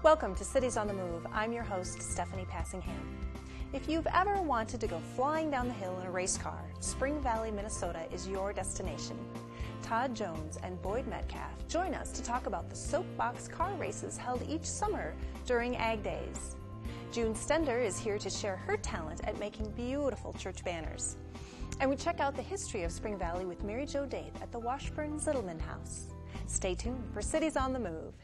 Welcome to Cities on the Move. I'm your host, Stephanie Passingham. If you've ever wanted to go flying down the hill in a race car, Spring Valley, Minnesota is your destination. Todd Jones and Boyd Metcalf join us to talk about the soapbox car races held each summer during Ag Days. June Stender is here to share her talent at making beautiful church banners. And we check out the history of Spring Valley with Mary Jo Daith at the Washburn-Zittelman House. Stay tuned for Cities on the Move.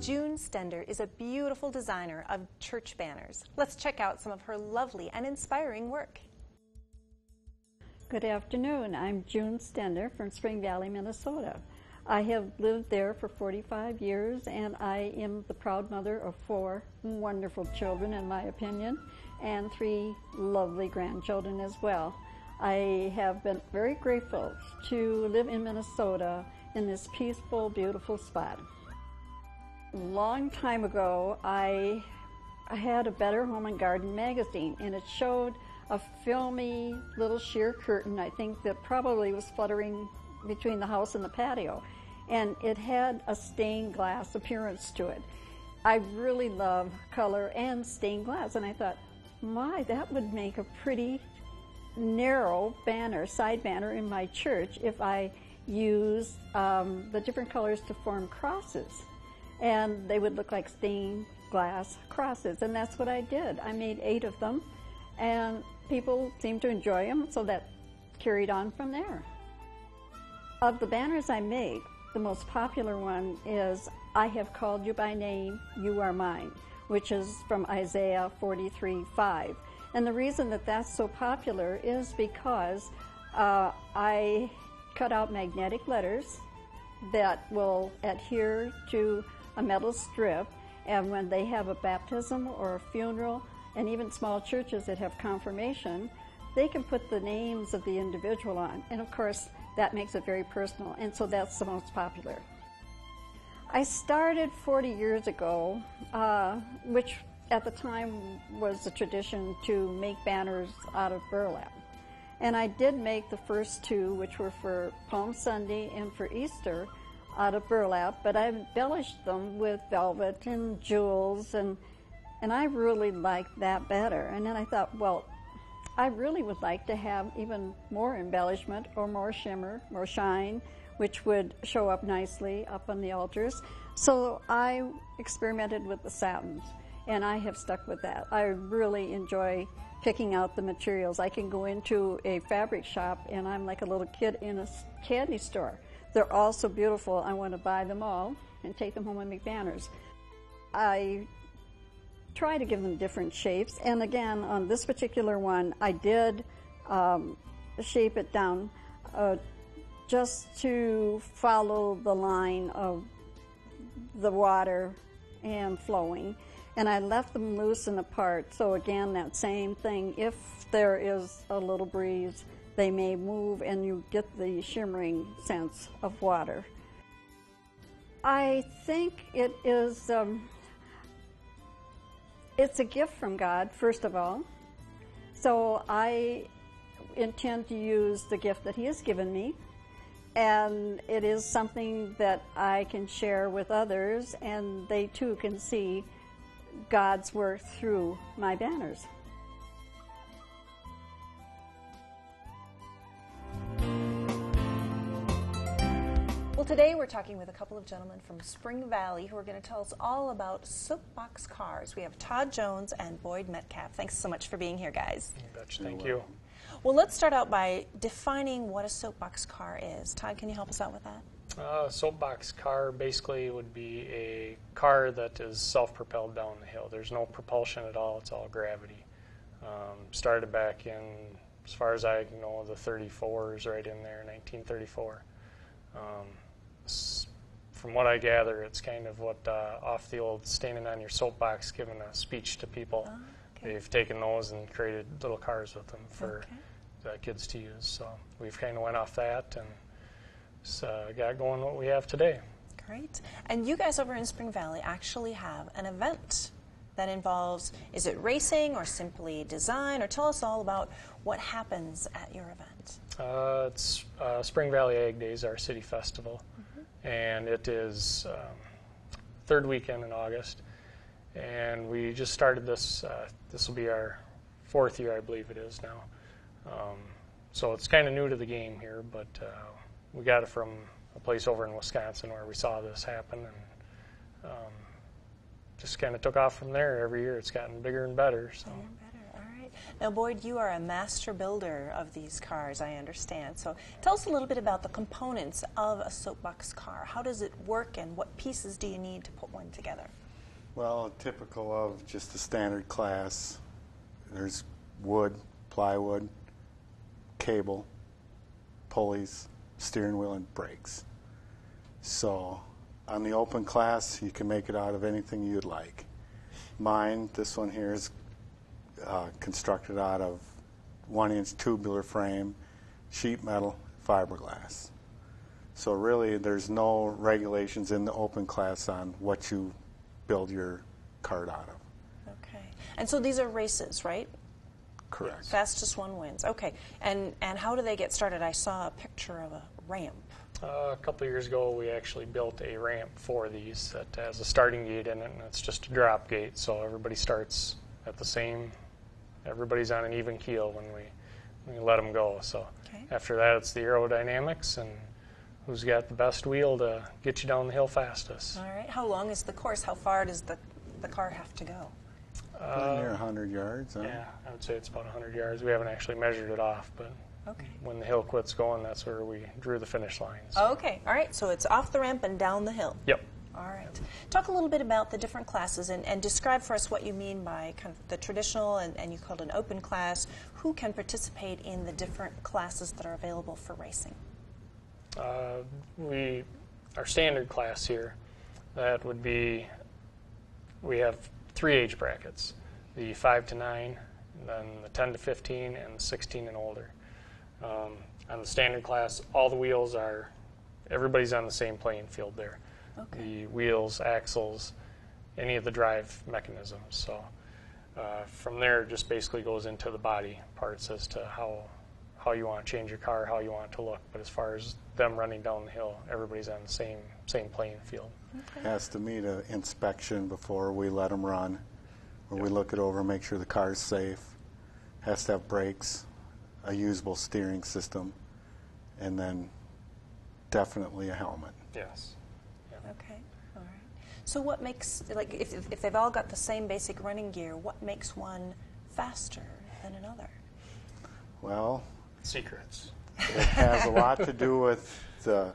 June Stender is a beautiful designer of church banners. Let's check out some of her lovely and inspiring work. Good afternoon. I'm June Stender from Spring Valley, Minnesota. I have lived there for 45 years, and I am the proud mother of 4 wonderful children, in my opinion, and 3 lovely grandchildren as well. I have been very grateful to live in Minnesota in this peaceful, beautiful spot. A long time ago, I had a Better Home and Garden magazine, and it showed a filmy little sheer curtain, I think, that probably was fluttering between the house and the patio, and it had a stained glass appearance to it. I really love color and stained glass, and I thought, my, that would make a pretty narrow banner, side banner in my church if I used the different colors to form crosses. And they would look like stained glass crosses, and that's what I did. I made 8 of them, and people seemed to enjoy them, so that carried on from there. Of the banners I made, the most popular one is I Have Called You by Name, You Are Mine, which is from Isaiah 43:5. And the reason that that's so popular is because I cut out magnetic letters that will adhere to a metal strip, and when they have a baptism or a funeral, and even small churches that have confirmation, they can put the names of the individual on, and of course that makes it very personal, and so that's the most popular. I started 40 years ago, which at the time was the tradition to make banners out of burlap, and I did make the first 2, which were for Palm Sunday and for Easter, out of burlap, but I embellished them with velvet and jewels, and I really liked that better. And then I thought, well, I really would like to have even more embellishment or more shimmer, more shine, which would show up nicely up on the altars. So I experimented with the satins, and I have stuck with that. I really enjoy picking out the materials. I can go into a fabric shop, and I'm like a little kid in a candy store. They're all so beautiful, I want to buy them all and take them home and make banners. I try to give them different shapes, and again, on this particular one, I did shape it down just to follow the line of the water and flowing, and I left them loose and apart, so again, that same thing, if there is a little breeze, they may move and you get the shimmering sense of water. I think it is, it's a gift from God, first of all. So I intend to use the gift that He has given me, and it is something that I can share with others, and they too can see God's work through my banners. Well, today we're talking with a couple of gentlemen from Spring Valley who are going to tell us all about soapbox cars. We have Todd Jones and Boyd Metcalf. Thanks so much for being here, guys. You betcha. Thank you. Well, let's start out by defining what a soapbox car is. Todd, can you help us out with that? A soapbox car basically would be a car that is self-propelled down the hill. There's no propulsion at all. It's all gravity. Started back in, as far as I know, the 34s, right in there, 1934. From what I gather, it's kind of what off the old standing on your soapbox, giving a speech to people they've taken those and created little cars with them for the kids to use. So we've kind of went off that and got going what we have today. Great. And you guys over in Spring Valley actually have an event that involves, is it racing or simply design? Or tell us all about what happens at your event. It's Spring Valley Ag Days, our city festival, and it is third weekend in August. And we just started this. This will be our fourth year, I believe it is now. So it's kind of new to the game here, but we got it from a place over in Wisconsin where we saw this happen, and just kind of took off from there. Every year it's gotten bigger and better. So. Bigger and better. All right. Now, Boyd, you are a master builder of these cars, I understand. So tell us a little bit about the components of a soapbox car. How does it work, and what pieces do you need to put one together? Well, typical of just the standard class, there's wood, plywood, cable, pulleys, steering wheel, and brakes. So on the open class, you can make it out of anything you'd like. Mine, this one here, is constructed out of 1-inch tubular frame, sheet metal, fiberglass. So really, there's no regulations in the open class on what you build your cart out of. Okay. And so these are races, right? Correct. Fastest one wins. Okay. And how do they get started? I saw a picture of a ramp. A couple of years ago, we actually built a ramp for these that has a starting gate in it, and it's just a drop gate, so everybody starts at the same. Everybody's on an even keel when we let them go. So after that, it's the aerodynamics and who's got the best wheel to get you down the hill fastest. All right. How long is the course? How far does the car have to go? Near 100 yards. Huh? Yeah, I would say it's about 100 yards. We haven't actually measured it off, but when the hill quits going, that's where we drew the finish line. So. Okay. All right. So it's off the ramp and down the hill. Yep. All right. Talk a little bit about the different classes and describe for us what you mean by kind of the traditional and you called an open class. Who can participate in the different classes that are available for racing? Our standard class here, that would be, we have 3 age brackets, the 5 to 9, then the 10 to 15, and the 16 and older. On the standard class, all the wheels are, everybody's on the same playing field there. Okay. The wheels, axles, any of the drive mechanisms. So from there, it just basically goes into the body parts as to how you want to change your car, how you want it to look. But as far as them running down the hill, everybody's on the same playing field. Okay. Has to meet an inspection before we let them run, where we look it over, make sure the car's safe. Has to have brakes, a usable steering system, and then definitely a helmet. Yes. Yeah. Okay. All right. So what makes, like, if they've all got the same basic running gear, what makes one faster than another? Well, secrets. It has a lot to do with the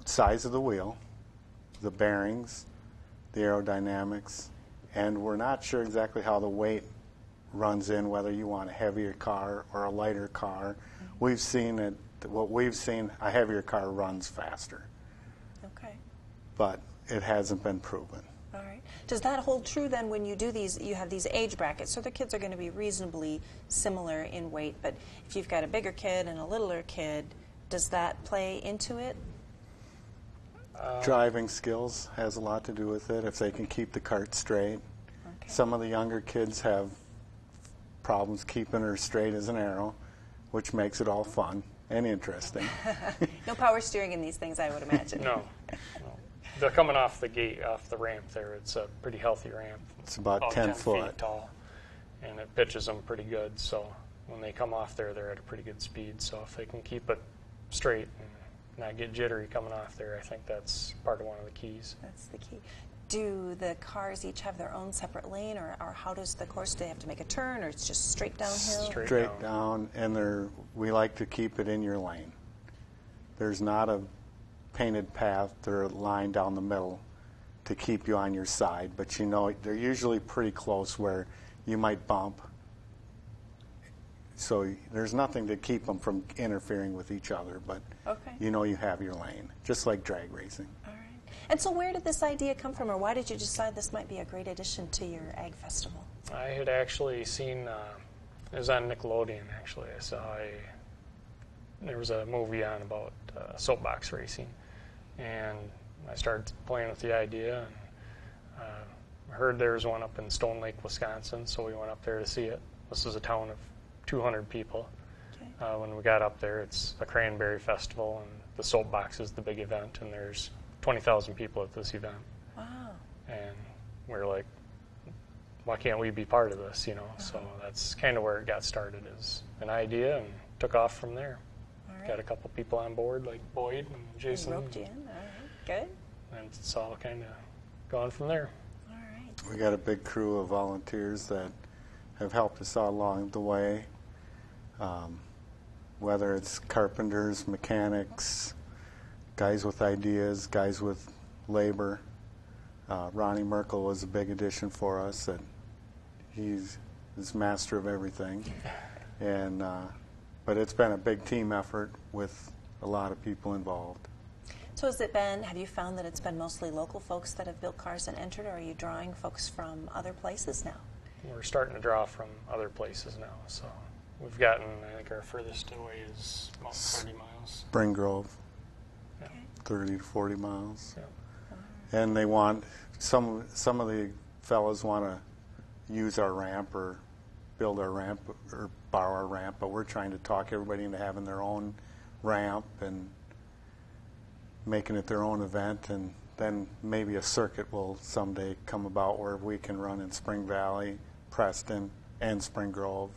size of the wheel, the bearings, the aerodynamics, and we're not sure exactly how the weight runs in, whether you want a heavier car or a lighter car. We've seen it, what we've seen, a heavier car runs faster. Okay. But it hasn't been proven. All right. Does that hold true then when you do these, you have these age brackets, so the kids are going to be reasonably similar in weight, but if you've got a bigger kid and a littler kid, does that play into it? Driving skills has a lot to do with it, if they can keep the cart straight. Okay. Some of the younger kids have problems keeping her straight as an arrow, which makes it all fun and interesting. No power steering in these things, I would imagine. No. They're coming off the gate, off the ramp there. It's a pretty healthy ramp. It's about 10 feet tall, and it pitches them pretty good. So when they come off there, they're at a pretty good speed. So if they can keep it straight and not get jittery coming off there, I think that's part of one of the keys. That's the key. Do the cars each have their own separate lane, or how does the course, do they have to make a turn, or it's just straight downhill? Straight down, and we like to keep it in your lane. There's not a painted path or a line down the middle to keep you on your side, but you know they're usually pretty close where you might bump. So there's nothing to keep them from interfering with each other, but you know you have your lane, just like drag racing. All right. And so where did this idea come from, or why did you decide this might be a great addition to your Ag Festival? I had actually seen, it was on Nickelodeon actually, I saw there was a movie on about soapbox racing, and I started playing with the idea, and I heard there was one up in Stone Lake, Wisconsin, so we went up there to see it. This is a town of 200 people. Okay. When we got up there, it's a cranberry festival, and the soapbox is the big event, and there's 20,000 people at this event. Wow. And we're like, why can't we be part of this, you know? So that's kind of where it got started, is an idea, and took off from there. All right. Got a couple people on board, like Boyd and Jason. And roped you in. All right. Good. And it's all kind of gone from there. All right. We got a big crew of volunteers that have helped us all along the way. Whether it's carpenters, mechanics, guys with ideas, guys with labor. Ronnie Merkel was a big addition for us. That he's master of everything, and but it's been a big team effort with a lot of people involved. So have you found that it's been mostly local folks that have built cars and entered, or are you drawing folks from other places now? We're starting to draw from other places now, so we've gotten, I think our furthest away is about 30 miles. Spring Grove, Yeah. Okay. 30 to 40 miles. Yeah. And they want, some of the fellows want to use our ramp or build our ramp or borrow our ramp, but we're trying to talk everybody into having their own ramp and making it their own event, and then maybe a circuit will someday come about where we can run in Spring Valley, Preston, and Spring Grove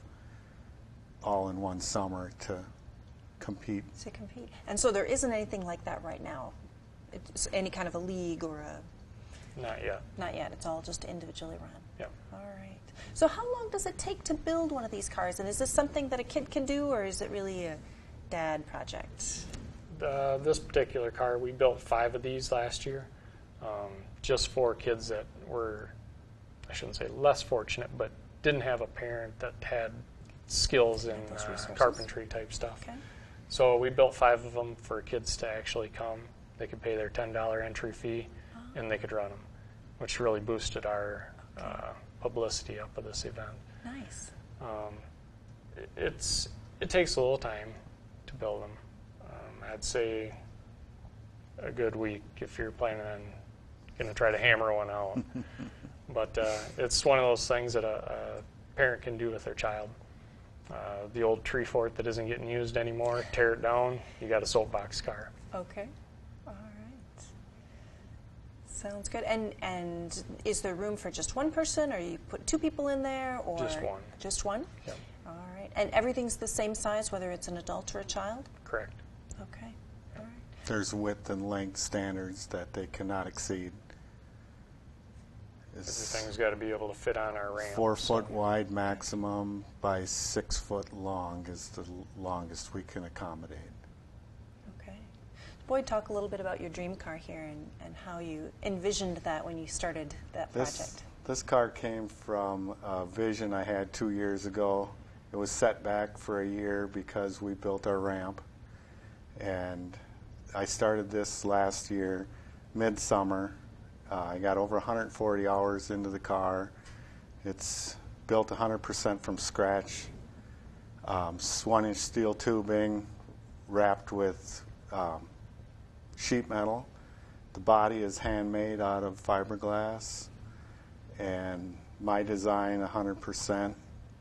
all in one summer to compete. To compete. And so there isn't anything like that right now? It's any kind of a league or a... Not yet. Not yet. It's all just individually run. Yep. All right. So how long does it take to build one of these cars? And is this something that a kid can do, or is it really a dad project? This particular car, we built 5 of these last year, just for kids that were, I shouldn't say less fortunate, but didn't have a parent that had skills in carpentry type stuff. Okay. So we built 5 of them for kids to actually come. They could pay their $10 entry fee, and they could run them, which really boosted our publicity up of this event. Nice. It takes a little time to build them. I'd say a good week if you're planning on going to try to hammer one out. But it's one of those things that a parent can do with their child. The old tree fort that isn't getting used anymore, tear it down, you got a soapbox car. Okay. All right. Sounds good. And is there room for just one person, or you put 2 people in there, or Just one. Just one? Yep. All right. And everything's the same size, whether it's an adult or a child? Correct. Okay. All right. There's width and length standards that they cannot exceed. Everything's got to be able to fit on our ramp. 4 foot wide maximum by 6 foot long is the longest we can accommodate. Okay. Boyd, talk a little bit about your dream car here and how you envisioned that when you started that project. This car came from a vision I had 2 years ago. It was set back for a year because we built our ramp. And I started this last year, midsummer. I got over 140 hours into the car. It's built 100% from scratch. 1-inch steel tubing wrapped with sheet metal. The body is handmade out of fiberglass, and my design 100%.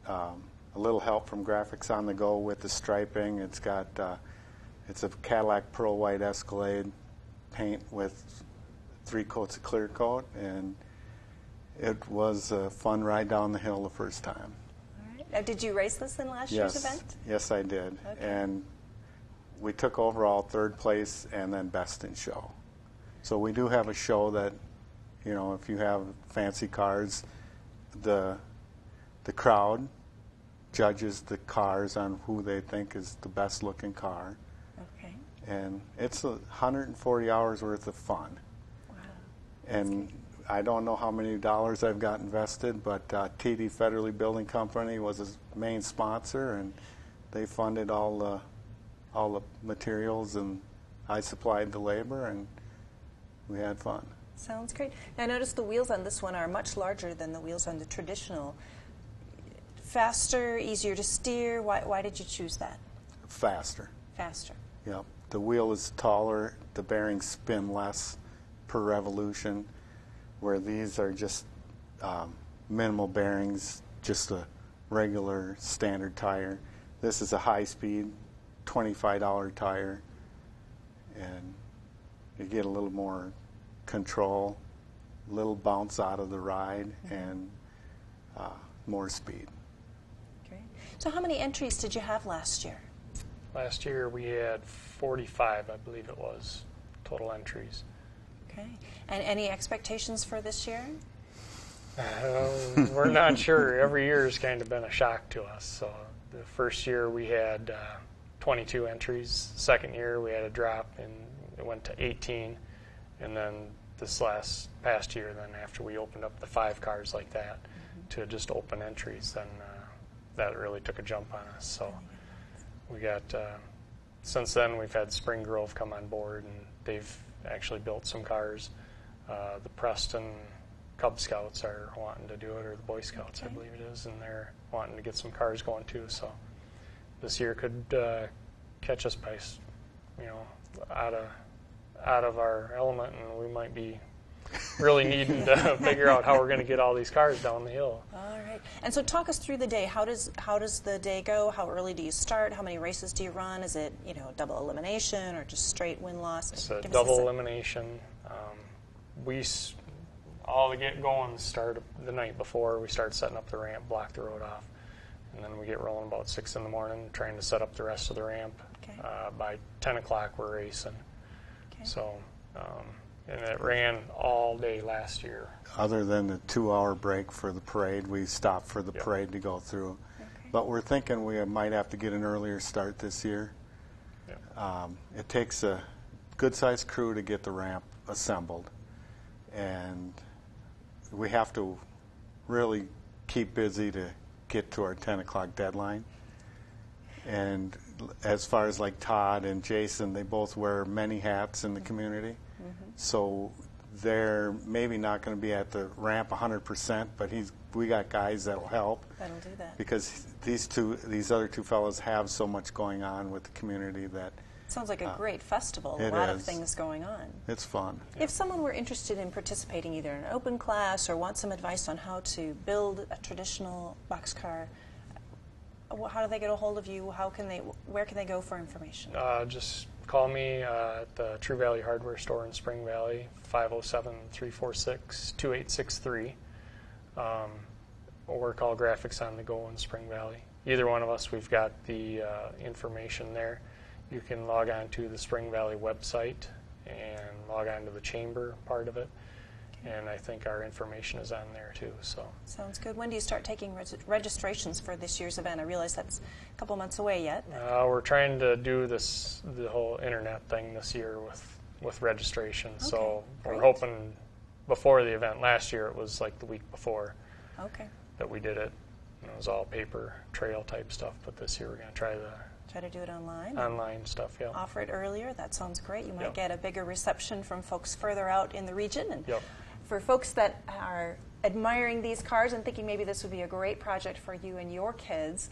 A little help from Graphics on the Go with the striping. It's got it's a Cadillac Pearl White Escalade paint with 3 coats of clear coat, and it was a fun ride down the hill the first time. All right. Now, did you race this in last year's event? Yes, I did. Okay. And we took overall 3rd place and then best in show. So we do have a show that, you know, if you have fancy cars, the crowd judges the cars on who they think is the best looking car. Okay. And it's 140 hours worth of fun. Wow. And I don't know how many dollars I've got invested, but TD Federally Building Company was his main sponsor, and they funded all the materials, and I supplied the labor, and we had fun. Sounds great. Now, I noticed the wheels on this one are much larger than the wheels on the traditional. Faster, easier to steer. Why did you choose that? Faster. Faster. Yep. The wheel is taller, the bearings spin less per revolution, where these are just minimal bearings, just a regular standard tire. This is a high-speed $25 tire, and you get a little more control, little bounce out of the ride, and more speed. Great. So how many entries did you have last year? Last year we had 45, I believe it was, total entries. Okay. And any expectations for this year? We're not sure. Every year has kind of been a shock to us. So the first year we had 22 entries. Second year we had a drop and it went to 18. And then this past year, then after we opened up the 5 cars like that to just open entries, then that really took a jump on us. So we got, since then we've had Spring Grove come on board, and they've actually built some cars. The Preston Cub Scouts are wanting to do it, or the Boy Scouts, I believe it is, and they're wanting to get some cars going too. So this year could catch us by, out of our element, and we might be really needing to figure out how we're going to get all these cars down the hill. All right. And so talk us through the day. How does the day go? How early do you start? How many races do you run? Is it double elimination or just straight win-loss? It's a double elimination. We all to get going start the night before. We start setting up the ramp, block the road off, and then we get rolling about 6 in the morning, trying to set up the rest of the ramp. Okay. By 10 o'clock we're racing. Okay. So, and it ran all day last year. Other than the 2-hour break for the parade, we stopped for the parade to go through. Okay. But we're thinking we might have to get an earlier start this year. It takes a good-sized crew to get the ramp assembled, and we have to really keep busy to get to our 10 o'clock deadline. And as far as like Todd and Jason, they both wear many hats in the community. So they're maybe not going to be at the ramp 100%, but we got guys that'll help. That'll do that. Because these other two fellows have so much going on with the community that Sounds like a great festival. It A lot of is. things going on. It's fun. If someone were interested in participating either in an open class or want some advice on how to build a traditional boxcar, how do they get a hold of you? Where can they go for information? Just call me at the True Valley Hardware Store in Spring Valley, 507-346-2863, or call Graphics on the Go in Spring Valley. Either one of us, we've got the information there. You can log on to the Spring Valley website and log on to the chamber part of it. And I think our information is on there too. So Sounds good. When do you start taking registrations for this year's event? I realize that's a couple months away yet. we're trying to do the whole internet thing this year with registration. Okay, So great. we're hoping before the event. Last year it was like the week before Okay. that we did it. And it was all paper trail type stuff. But this year we're going to try the Try to do it online. online stuff. Yeah. Offer it earlier. That sounds great. You might Yep. get a bigger reception from folks further out in the region. And Yep. for folks that are admiring these cars and thinking maybe this would be a great project for you and your kids,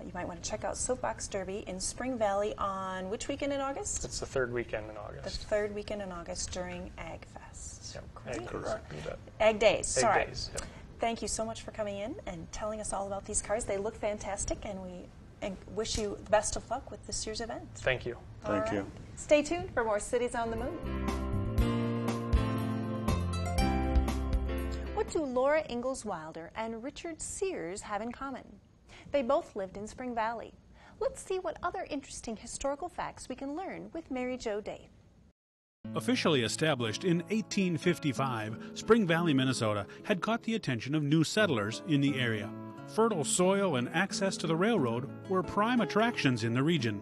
you might want to check out Soapbox Derby in Spring Valley on which weekend in August? It's the third weekend in The August. third weekend in August during Ag Fest. Yep. Great. Egg days. You bet. Ag Days. Egg Sorry. days, yep. Thank you so much for coming in and telling us all about these cars. They look fantastic, and we wish you the best of luck with this year's event. Thank you. Thank you. Stay tuned for more Cities on the Move. What do Laura Ingalls Wilder and Richard Sears have in common? They both lived in Spring Valley. Let's see what other interesting historical facts we can learn with Mary Jo Day. Officially established in 1855, Spring Valley, Minnesota had caught the attention of new settlers in the area. Fertile soil and access to the railroad were prime attractions in the region.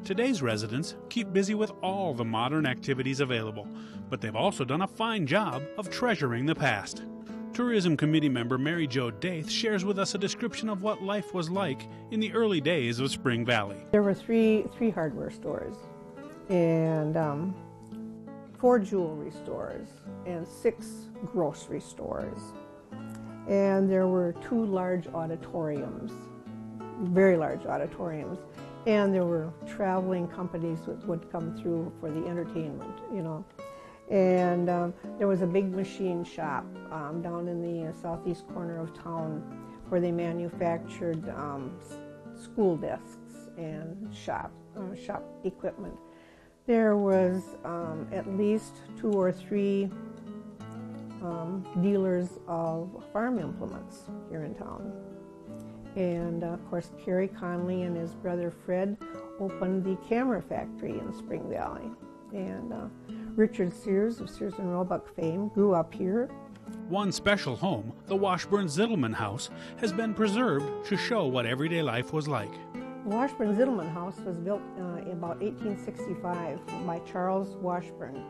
Today's residents keep busy with all the modern activities available, but they've also done a fine job of treasuring the past. Tourism Committee member Mary Jo Daith shares with us a description of what life was like in the early days of Spring Valley. There were three hardware stores, and 4 jewelry stores and 6 grocery stores. And there were 2 large auditoriums, very large auditoriums. And there were traveling companies that would come through for the entertainment, you know. And there was a big machine shop down in the southeast corner of town where they manufactured school desks and shop equipment. There was at least 2 or 3 dealers of farm implements here in town. And of course, Kerry Conley and his brother Fred opened the camera factory in Spring Valley. And Richard Sears of Sears and Roebuck fame grew up here. One special home, the Washburn-Zittelman House, has been preserved to show what everyday life was like. The Washburn-Zittelman House was built in about 1865 by Charles Washburn.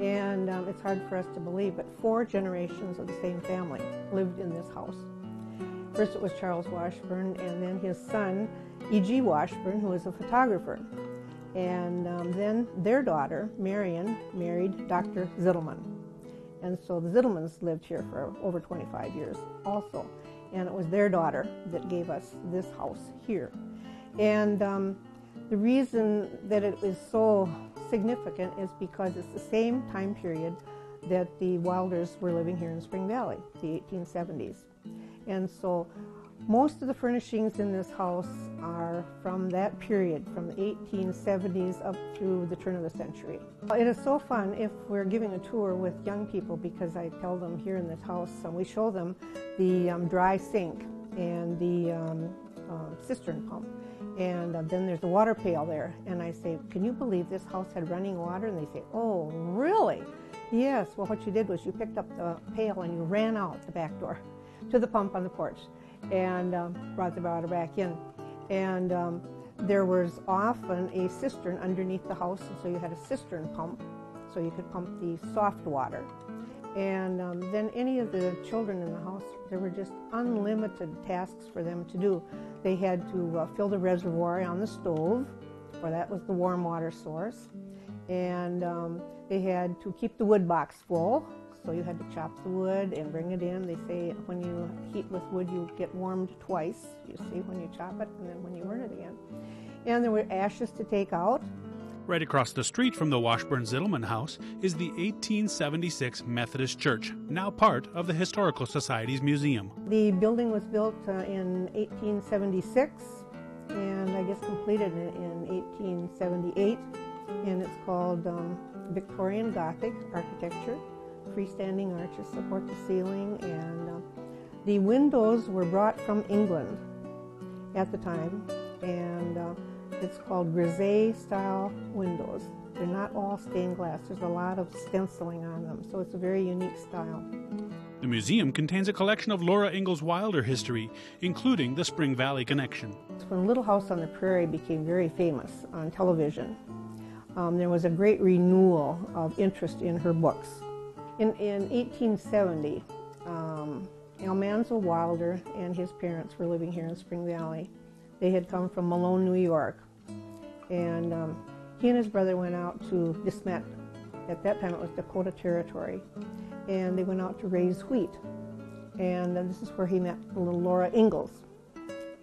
And it's hard for us to believe, but 4 generations of the same family lived in this house. First it was Charles Washburn, and then his son, E.G. Washburn, who was a photographer. And then their daughter, Marion, married Dr. Zittelman. And so the Zittelmans lived here for over 25 years also. And it was their daughter that gave us this house here. And the reason that it is so significant is because it's the same time period that the Wilders were living here in Spring Valley, the 1870s. And so most of the furnishings in this house are from that period, from the 1870s up through the turn of the century. It is so fun if we're giving a tour with young people, because I tell them here in this house, we show them the dry sink and the cistern pump. And then there's a water pail there. And I say, can you believe this house had running water? And they say, oh, really? Yes. Well, what you did was you picked up the pail and you ran out the back door to the pump on the porch and brought the water back in. And there was often a cistern underneath the house, and so you had a cistern pump, so you could pump the soft water. And then any of the children in the house, there were just unlimited tasks for them to do. They had to fill the reservoir on the stove, for that was the warm water source. And they had to keep the wood box full, so you had to chop the wood and bring it in. They say when you heat with wood, you get warmed twice, you see, when you chop it and then when you burn it again. And there were ashes to take out. Right across the street from the Washburn-Zittelman House is the 1876 Methodist Church, now part of the Historical Society's museum. The building was built in 1876 and I guess completed in 1878. And it's called Victorian Gothic architecture. Freestanding arches support the ceiling, and the windows were brought from England at the time, and it's called grisaille style windows. They're not all stained glass. There's a lot of stenciling on them, so it's a very unique style. The museum contains a collection of Laura Ingalls Wilder history, including the Spring Valley connection. When Little House on the Prairie became very famous on television, there was a great renewal of interest in her books. In 1870, Almanzo Wilder and his parents were living here in Spring Valley. They had come from Malone, New York. And he and his brother went out to De Smet. At that time it was Dakota Territory. And they went out to raise wheat. And this is where he met little Laura Ingalls.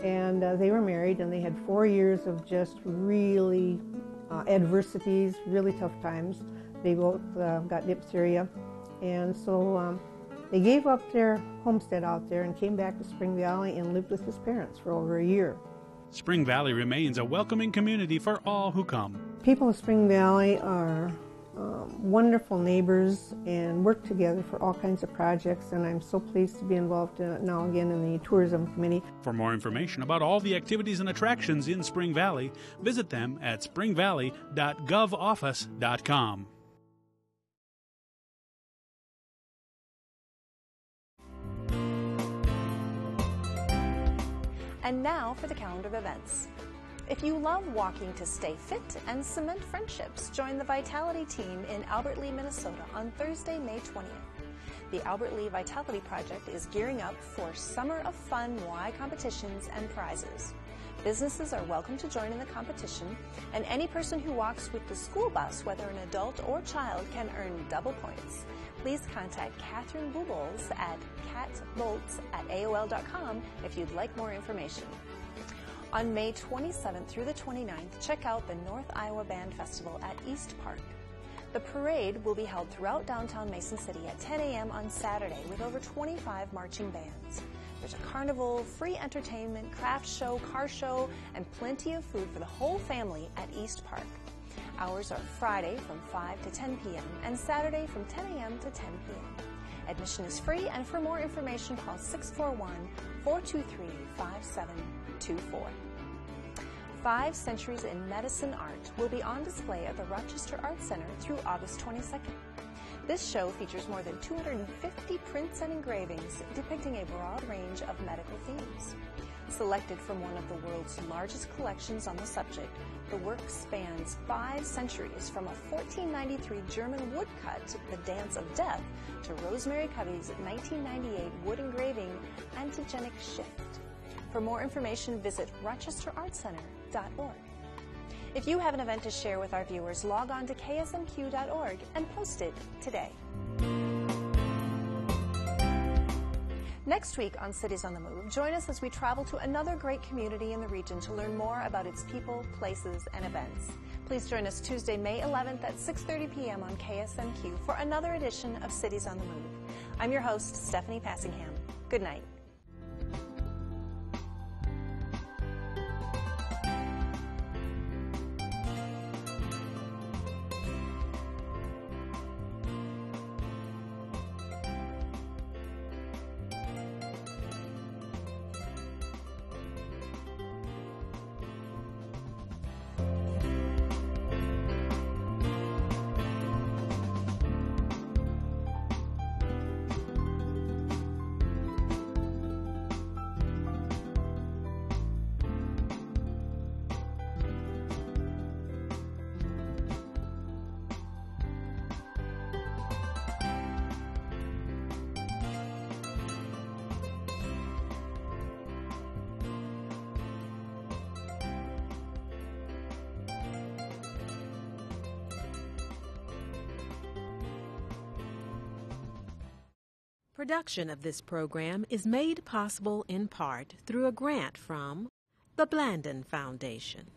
And they were married, and they had 4 years of just really adversities, really tough times. They both got diphtheria. And so they gave up their homestead out there and came back to Spring Valley and lived with his parents for over a year. Spring Valley remains a welcoming community for all who come. People of Spring Valley are wonderful neighbors and work together for all kinds of projects, and I'm so pleased to be involved now again in the tourism committee. For more information about all the activities and attractions in Spring Valley, visit them at springvalley.govoffice.com. And now for the calendar of events. If you love walking to stay fit and cement friendships, join the Vitality team in Albert Lea, Minnesota on Thursday, May 20th. The Albert Lea Vitality Project is gearing up for Summer of Fun Y competitions and prizes. Businesses are welcome to join in the competition, and any person who walks with the school bus, whether an adult or child, can earn double points. Please contact Catherine Bubbles at catbolts@aol.com if you'd like more information. On May 27th through the 29th, check out the North Iowa Band Festival at East Park. The parade will be held throughout downtown Mason City at 10 a.m. on Saturday with over 25 marching bands. There's a carnival, free entertainment, craft show, car show, and plenty of food for the whole family at East Park. Hours are Friday from 5 to 10 p.m. and Saturday from 10 a.m. to 10 p.m. Admission is free, and for more information, call 641-423-5724. 5 Centuries in Medicine Art will be on display at the Rochester Art Center through August 22nd. This show features more than 250 prints and engravings depicting a broad range of medical themes. Selected from one of the world's largest collections on the subject, the work spans 5 centuries, from a 1493 German woodcut, The Dance of Death, to Rosemary Covey's 1998 wood engraving, Antigenic Shift. For more information, visit rochesterartcenter.org. If you have an event to share with our viewers, log on to ksmq.org and post it today. Next week on Cities on the Move, join us as we travel to another great community in the region to learn more about its people, places, and events. Please join us Tuesday, May 11th at 6:30 p.m. on KSMQ for another edition of Cities on the Move. I'm your host, Stephanie Passingham. Good night. Production of this program is made possible in part through a grant from the Blandin Foundation.